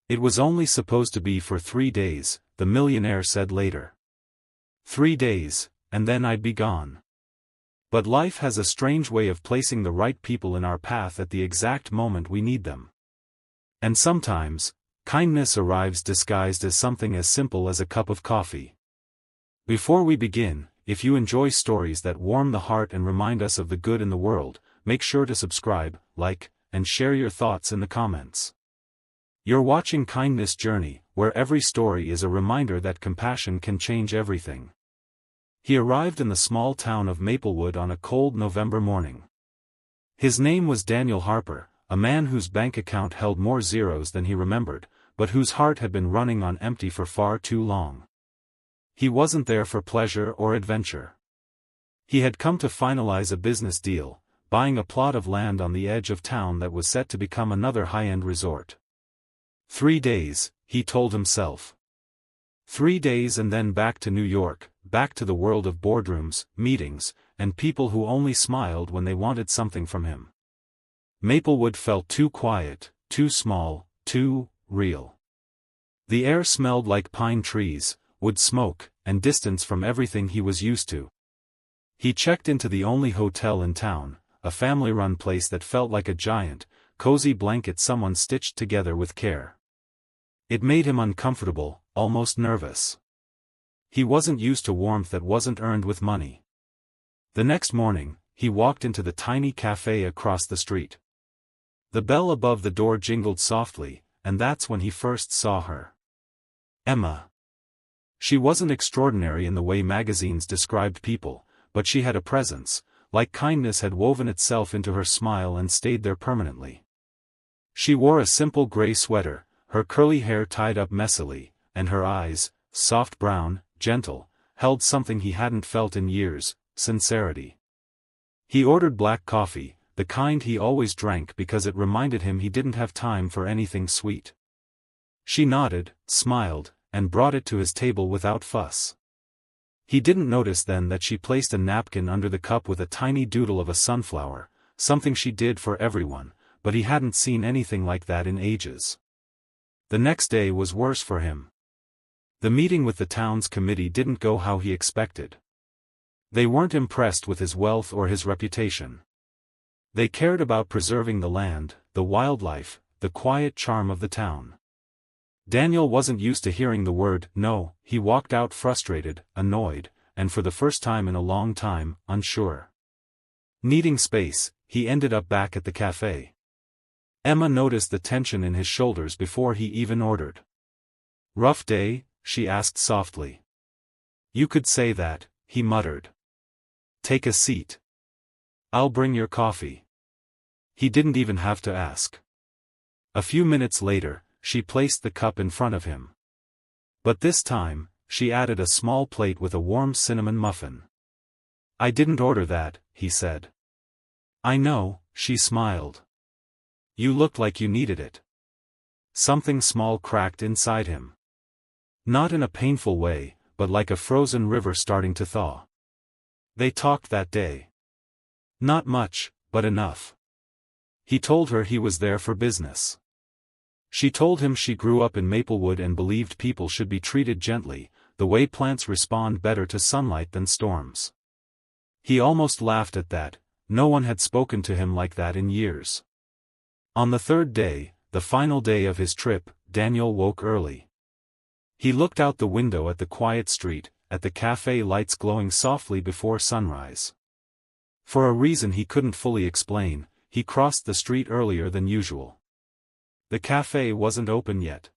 It was only supposed to be for 3 days, the millionaire said later. 3 days, and then I'd be gone. But life has a strange way of placing the right people in our path at the exact moment we need them. And sometimes, kindness arrives disguised as something as simple as a cup of coffee. Before we begin, if you enjoy stories that warm the heart and remind us of the good in the world, make sure to subscribe, like, and share your thoughts in the comments. You're watching Kindness Journey, where every story is a reminder that compassion can change everything. He arrived in the small town of Maplewood on a cold November morning. His name was Daniel Harper, a man whose bank account held more zeros than he remembered, but whose heart had been running on empty for far too long. He wasn't there for pleasure or adventure. He had come to finalize a business deal, buying a plot of land on the edge of town that was set to become another high-end resort. 3 days, he told himself. 3 days and then back to New York, back to the world of boardrooms, meetings, and people who only smiled when they wanted something from him. Maplewood felt too quiet, too small, too real. The air smelled like pine trees, wood smoke, and distance from everything he was used to. He checked into the only hotel in town, a family-run place that felt like a giant, cozy blanket someone stitched together with care. It made him uncomfortable, almost nervous. He wasn't used to warmth that wasn't earned with money. The next morning, he walked into the tiny cafe across the street. The bell above the door jingled softly, and that's when he first saw her. Emma. She wasn't extraordinary in the way magazines described people, but she had a presence, like kindness had woven itself into her smile and stayed there permanently. She wore a simple gray sweater, her curly hair tied up messily, and her eyes, soft brown, gentle, held something he hadn't felt in years, sincerity. He ordered black coffee, the kind he always drank because it reminded him he didn't have time for anything sweet. She nodded, smiled, and brought it to his table without fuss. He didn't notice then that she placed a napkin under the cup with a tiny doodle of a sunflower, something she did for everyone, but he hadn't seen anything like that in ages. The next day was worse for him. The meeting with the town's committee didn't go how he expected. They weren't impressed with his wealth or his reputation. They cared about preserving the land, the wildlife, the quiet charm of the town. Daniel wasn't used to hearing the word no. He walked out frustrated, annoyed, and for the first time in a long time, unsure. Needing space, he ended up back at the cafe. Emma noticed the tension in his shoulders before he even ordered. "Rough day?" she asked softly. "You could say that," he muttered. "Take a seat. I'll bring your coffee." He didn't even have to ask. A few minutes later, she placed the cup in front of him. But this time, she added a small plate with a warm cinnamon muffin. "I didn't order that," he said. "I know," she smiled. "You looked like you needed it." Something small cracked inside him. Not in a painful way, but like a frozen river starting to thaw. They talked that day. Not much, but enough. He told her he was there for business. She told him she grew up in Maplewood and believed people should be treated gently, the way plants respond better to sunlight than storms. He almost laughed at that. No one had spoken to him like that in years. On the third day, the final day of his trip, Daniel woke early. He looked out the window at the quiet street, at the cafe lights glowing softly before sunrise. For a reason he couldn't fully explain, he crossed the street earlier than usual. The cafe wasn't open yet.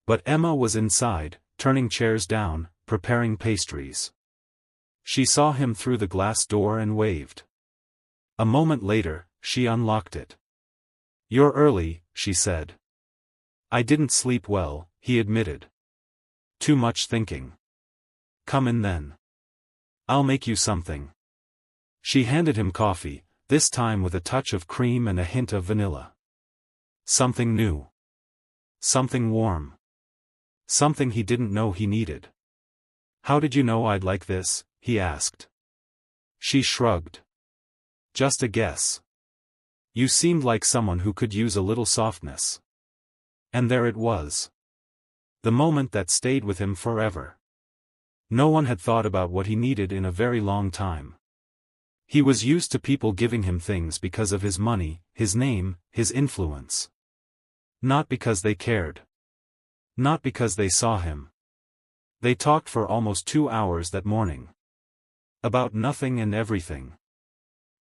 But Emma was inside, turning chairs down, preparing pastries. She saw him through the glass door and waved. A moment later, she unlocked it. "You're early," she said. "I didn't sleep well," he admitted. "Too much thinking." "Come in then. I'll make you something." She handed him coffee, this time with a touch of cream and a hint of vanilla. Something new. Something warm. Something he didn't know he needed. "How did you know I'd like this?" he asked. She shrugged. "Just a guess. You seemed like someone who could use a little softness." And there it was. The moment that stayed with him forever. No one had thought about what he needed in a very long time. He was used to people giving him things because of his money, his name, his influence. Not because they cared. Not because they saw him. They talked for almost 2 hours that morning. About nothing and everything.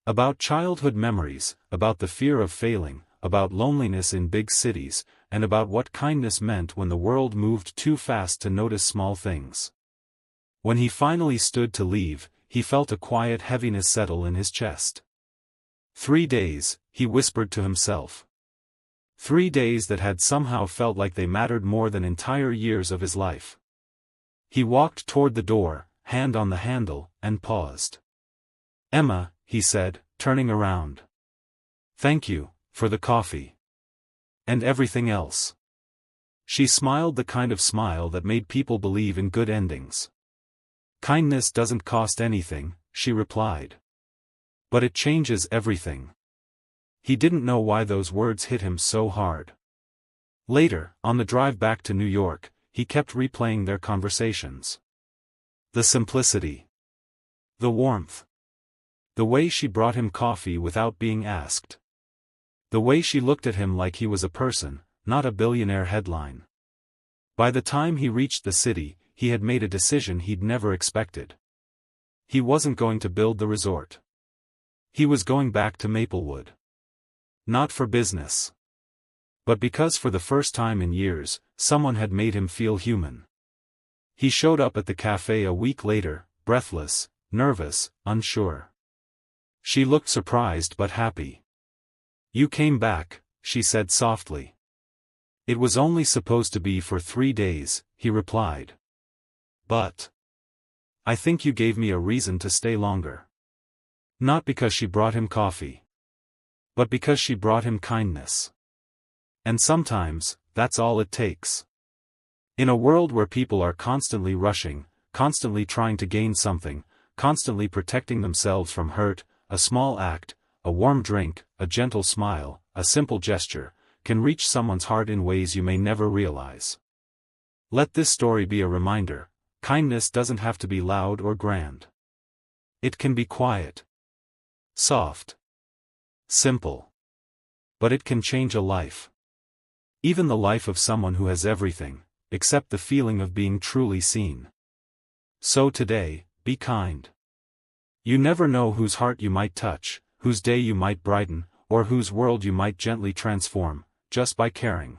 About childhood memories, about the fear of failing, about loneliness in big cities, and about what kindness meant when the world moved too fast to notice small things. When he finally stood to leave, he felt a quiet heaviness settle in his chest. 3 days, he whispered to himself. 3 days that had somehow felt like they mattered more than entire years of his life. He walked toward the door, hand on the handle, and paused. "Emma," he said, turning around. "Thank you, for the coffee. And everything else." She smiled the kind of smile that made people believe in good endings. "Kindness doesn't cost anything," she replied. "But it changes everything." He didn't know why those words hit him so hard. Later, on the drive back to New York, he kept replaying their conversations. The simplicity. The warmth. The way she brought him coffee without being asked. The way she looked at him like he was a person, not a billionaire headline. By the time he reached the city, he had made a decision he'd never expected. He wasn't going to build the resort. He was going back to Maplewood. Not for business. But because for the first time in years, someone had made him feel human. He showed up at the cafe a week later, breathless, nervous, unsure. She looked surprised but happy. "You came back," she said softly. "It was only supposed to be for 3 days," he replied. "But I think you gave me a reason to stay longer." Not because she brought him coffee. But because she brought him kindness. And sometimes, that's all it takes. In a world where people are constantly rushing, constantly trying to gain something, constantly protecting themselves from hurt, a small act, a warm drink, a gentle smile, a simple gesture, can reach someone's heart in ways you may never realize. Let this story be a reminder: kindness doesn't have to be loud or grand. It can be quiet, soft, simple. But it can change a life. Even the life of someone who has everything, except the feeling of being truly seen. So today, be kind. You never know whose heart you might touch, whose day you might brighten, or whose world you might gently transform, just by caring.